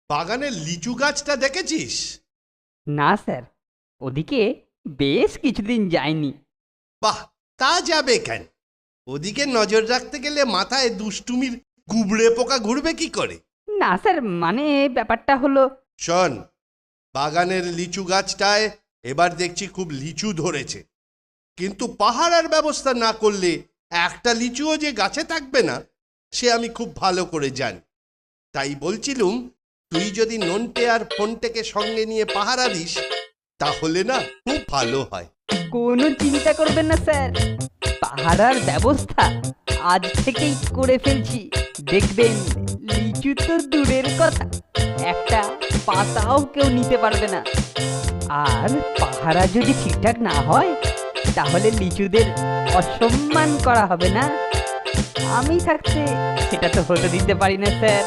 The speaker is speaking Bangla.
বাগানের লিচু গাছটা দেখেছিস? না স্যার, ওদিকে বেশ কিছুদিন যায়নি। বাহ, তা যাবে কেন? ওদিকে নজর রাখতে গেলে মাথায় দুষ্টুমির গুবড়ে পোকা ঘুরবে কি করে? না স্যার, মানে ব্যাপারটা হলো। শোন, বাগানের লিচু গাছটায় এবার দেখছি খুব লিচু ধরেছে, কিন্তু পাহারার ব্যবস্থা না করলে একটা লিচুও যে গাছে থাকবে না সে আমি খুব ভালো করে জানি। তাই বলছিলুম, তুই যদি নন্টে আর ফোনটেকে সঙ্গে নিয়ে পাহারা দিস তাহলে না খুব ভালো হয়। কোনো চিন্তা করবেন না স্যার, পাহারার ব্যবস্থা আজ থেকেই করে ফেলছি। দেখবেন লিচু তো দূরের কথা, একটা পাতাও কেউ নিতে পারবে না। আর পাহারা যদি ঠিকঠাক না হয় তাহলে লিচুদের অসম্মান করা হবে না। আমি থাকতে সেটা তো হতে দিতে পারি না স্যার।